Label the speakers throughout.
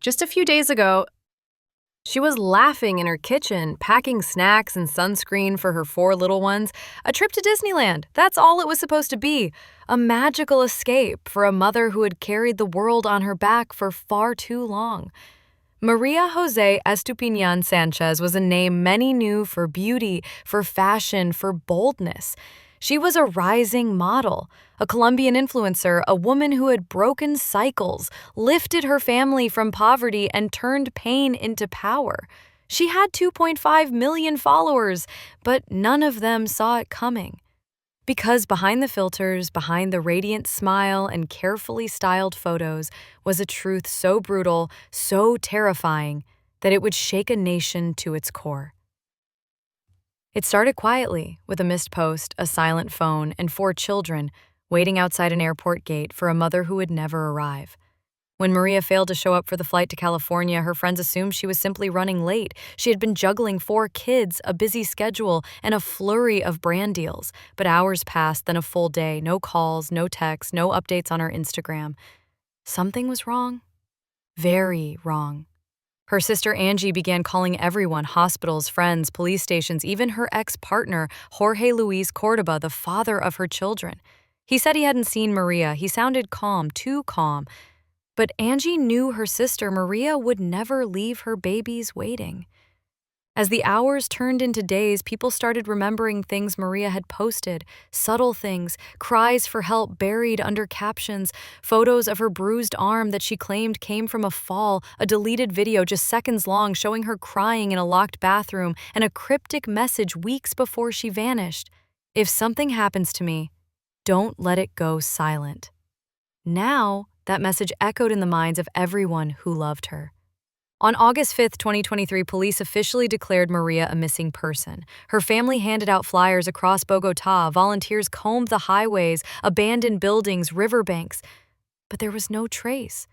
Speaker 1: Just a few days ago, she was laughing in her kitchen, packing snacks and sunscreen for her 4 little ones. A trip to Disneyland. That's all it was supposed to be. A magical escape for a mother who had carried the world on her back for far too long. Maria Jose Estupiñán Sanchez was a name many knew for beauty, for fashion, for boldness. She was a rising model, a Colombian influencer, a woman who had broken cycles, lifted her family from poverty, and turned pain into power. She had 2.5 million followers, but none of them saw it coming. Because behind the filters, behind the radiant smile and carefully styled photos, was a truth so brutal, so terrifying, that it would shake a nation to its core. It started quietly, with a missed post, a silent phone, and 4 children waiting outside an airport gate for a mother who would never arrive. When Maria failed to show up for the flight to California, her friends assumed she was simply running late. She had been juggling 4 kids, a busy schedule, and a flurry of brand deals. But hours passed, then a full day, no calls, no texts, no updates on her Instagram. Something was wrong. Very wrong. Her sister Angie began calling everyone, hospitals, friends, police stations, even her ex-partner, Jorge Luis Cordoba, the father of her children. He said he hadn't seen Maria. He sounded calm, too calm. But Angie knew her sister Maria would never leave her babies waiting. As the hours turned into days, people started remembering things Maria had posted, subtle things, cries for help buried under captions, photos of her bruised arm that she claimed came from a fall, a deleted video just seconds long showing her crying in a locked bathroom, and a cryptic message weeks before she vanished. If something happens to me, don't let it go silent. Now, that message echoed in the minds of everyone who loved her. On August 5, 2023, police officially declared Maria a missing person. Her family handed out flyers across Bogotá. Volunteers combed the highways, abandoned buildings, riverbanks. But there was no trace.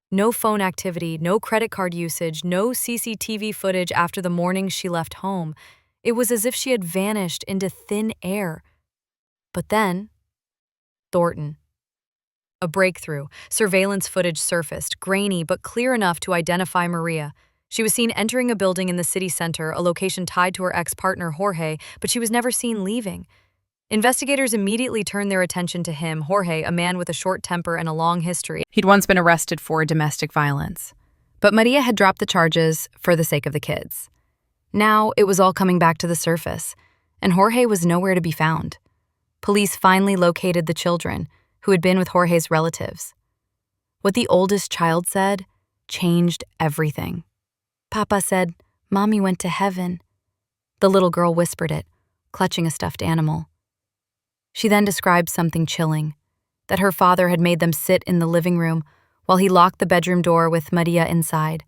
Speaker 1: No phone activity, no credit card usage, no CCTV footage after the morning she left home. It was as if she had vanished into thin air. But then, Thornton. A breakthrough. Surveillance footage surfaced, grainy but clear enough to identify Maria. She was seen entering a building in the city center, a location tied to her ex-partner Jorge, but she was never seen leaving. Investigators immediately turned their attention to him, Jorge, a man with a short temper and a long history. He'd once been arrested for domestic violence. But Maria had dropped the charges for the sake of the kids. Now it was all coming back to the surface, and Jorge was nowhere to be found. Police finally located the children, who had been with Jorge's relatives. What the oldest child said changed everything. Papa said, "Mommy went to heaven." The little girl whispered it, clutching a stuffed animal. She then described something chilling, that her father had made them sit in the living room while he locked the bedroom door with Maria inside,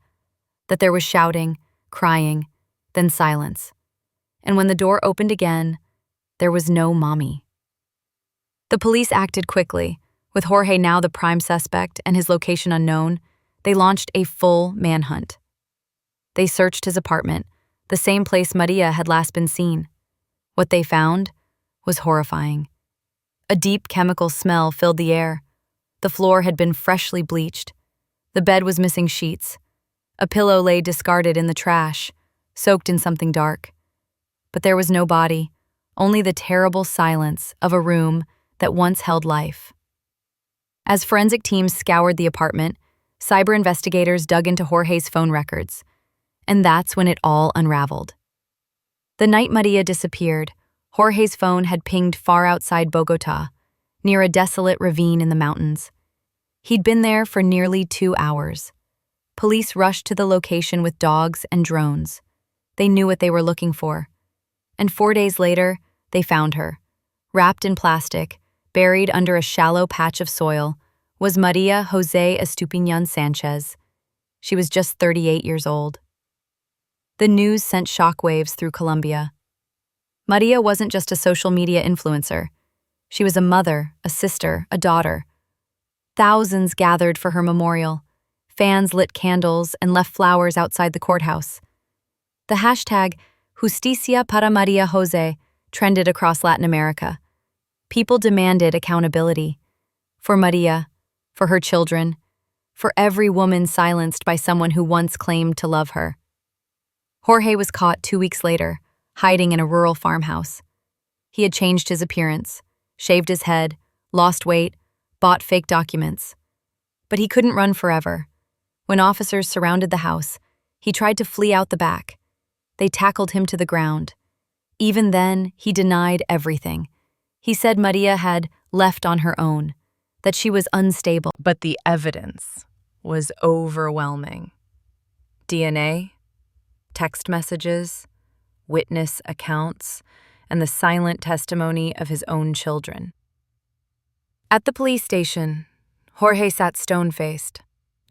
Speaker 1: that there was shouting, crying, then silence. And when the door opened again, there was no mommy. The police acted quickly. With Jorge now the prime suspect and his location unknown, they launched a full manhunt. They searched his apartment, the same place Maria had last been seen. What they found was horrifying. A deep chemical smell filled the air. The floor had been freshly bleached. The bed was missing sheets. A pillow lay discarded in the trash, soaked in something dark. But there was no body, only the terrible silence of a room that once held life. As forensic teams scoured the apartment, cyber investigators dug into Jorge's phone records, and that's when it all unraveled. The night Maria disappeared, Jorge's phone had pinged far outside Bogotá, near a desolate ravine in the mountains. He'd been there for nearly 2 hours. Police rushed to the location with dogs and drones. They knew what they were looking for. And 4 days later, they found her. Wrapped in plastic, buried under a shallow patch of soil, was Maria Jose Estupiñán Sanchez. She was just 38 years old. The news sent shockwaves through Colombia. Maria wasn't just a social media influencer. She was a mother, a sister, a daughter. Thousands gathered for her memorial. Fans lit candles and left flowers outside the courthouse. The hashtag Justicia para Maria Jose trended across Latin America. People demanded accountability for Maria, for her children, for every woman silenced by someone who once claimed to love her. Jorge was caught 2 weeks later, hiding in a rural farmhouse. He had changed his appearance, shaved his head, lost weight, bought fake documents. But he couldn't run forever. When officers surrounded the house, he tried to flee out the back. They tackled him to the ground. Even then, he denied everything. He said Maria had left on her own, that she was unstable. But the evidence was overwhelming. DNA, text messages, witness accounts, and the silent testimony of his own children. At the police station, Jorge sat stone-faced.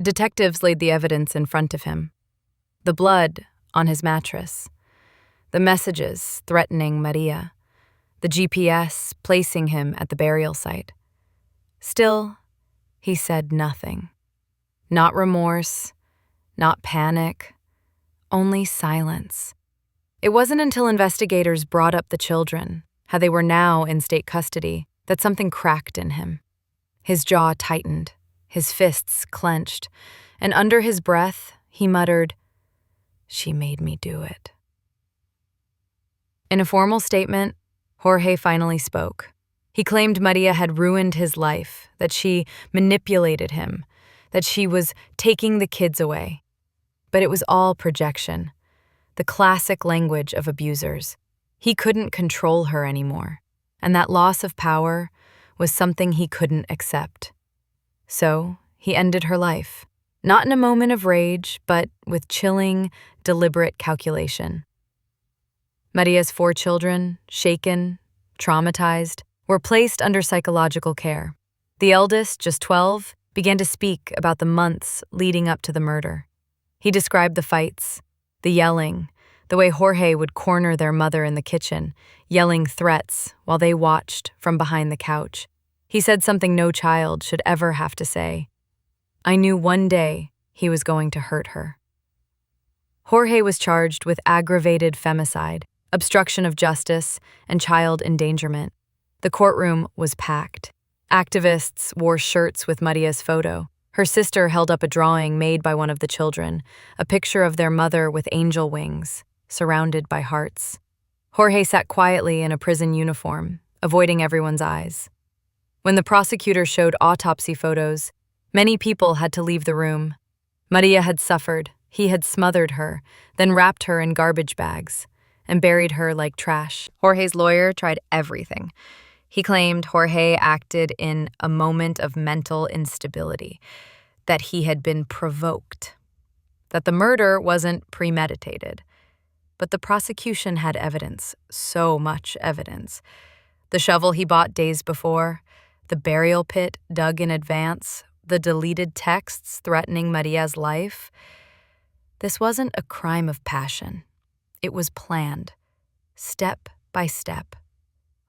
Speaker 1: Detectives laid the evidence in front of him. The blood on his mattress, the messages threatening Maria, the GPS placing him at the burial site. Still, he said nothing. Not remorse, not panic, only silence. It wasn't until investigators brought up the children, how they were now in state custody, that something cracked in him. His jaw tightened, his fists clenched, and under his breath, he muttered, "She made me do it." In a formal statement, Jorge finally spoke. He claimed Maria had ruined his life, that she manipulated him, that she was taking the kids away. But it was all projection, the classic language of abusers. He couldn't control her anymore, and that loss of power was something he couldn't accept. So he ended her life, not in a moment of rage, but with chilling, deliberate calculation. Maria's 4 children, shaken, traumatized, were placed under psychological care. The eldest, just 12, began to speak about the months leading up to the murder. He described the fights, the yelling, the way Jorge would corner their mother in the kitchen, yelling threats while they watched from behind the couch. He said something no child should ever have to say. "I knew one day he was going to hurt her." Jorge was charged with aggravated femicide, obstruction of justice, and child endangerment. The courtroom was packed. Activists wore shirts with Maria's photo. Her sister held up a drawing made by one of the children, a picture of their mother with angel wings, surrounded by hearts. Jorge sat quietly in a prison uniform, avoiding everyone's eyes. When the prosecutor showed autopsy photos, many people had to leave the room. Maria had suffered. He had smothered her, then wrapped her in garbage bags and buried her like trash. Jorge's lawyer tried everything. He claimed Jorge acted in a moment of mental instability, that he had been provoked, that the murder wasn't premeditated. But the prosecution had evidence, so much evidence. The shovel he bought days before, the burial pit dug in advance, the deleted texts threatening Maria's life. This wasn't a crime of passion. It was planned, step by step,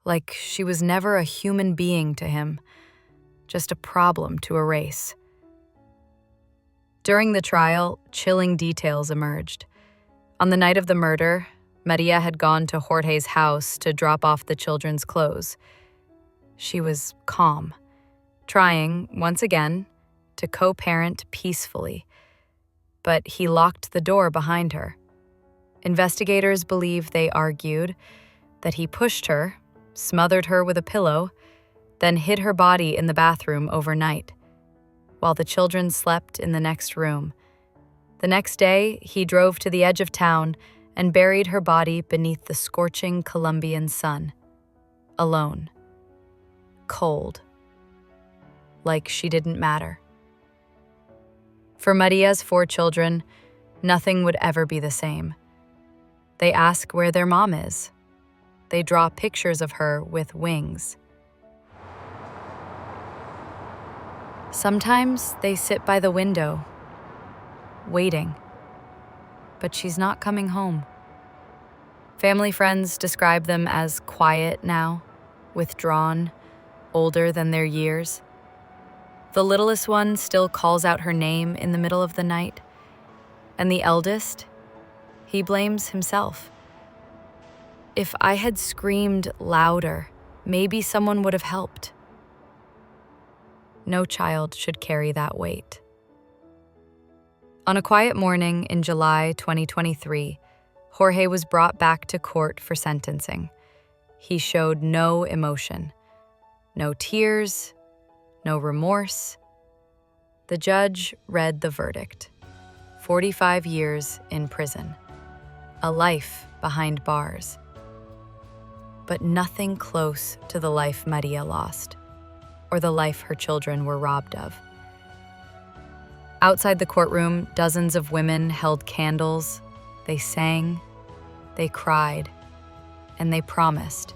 Speaker 1: like she was never a human being to him, just a problem to erase. During the trial, chilling details emerged. On the night of the murder, Maria had gone to Jorge's house to drop off the children's clothes. She was calm, trying, once again, to co-parent peacefully. But he locked the door behind her. Investigators believe they argued that he pushed her, smothered her with a pillow, then hid her body in the bathroom overnight, while the children slept in the next room. The next day, he drove to the edge of town and buried her body beneath the scorching Colombian sun, alone, cold, like she didn't matter. For Maria's 4 children, nothing would ever be the same. They ask where their mom is. They draw pictures of her with wings. Sometimes they sit by the window, waiting. But she's not coming home. Family friends describe them as quiet now, withdrawn, older than their years. The littlest one still calls out her name in the middle of the night. And the eldest, he blames himself. If I had screamed louder, maybe someone would have helped. No child should carry that weight. On a quiet morning in July 2023, Jorge was brought back to court for sentencing. He showed no emotion, no tears, no remorse. The judge read the verdict: 45 years in prison, a life behind bars. But nothing close to the life Maria lost, or the life her children were robbed of. Outside the courtroom, dozens of women held candles. They sang, they cried, and they promised,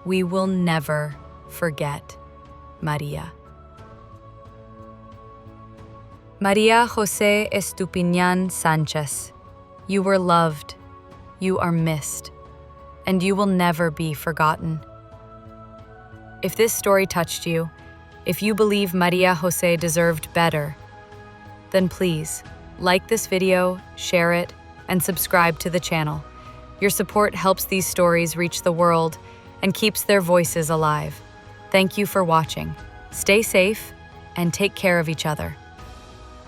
Speaker 1: "We will never forget Maria." Maria Jose Estupiñán Sanchez, you were loved, you are missed, and you will never be forgotten. If this story touched you, if you believe Maria Jose deserved better, then please like this video, share it, and subscribe to the channel. Your support helps these stories reach the world and keeps their voices alive. Thank you for watching. Stay safe and take care of each other.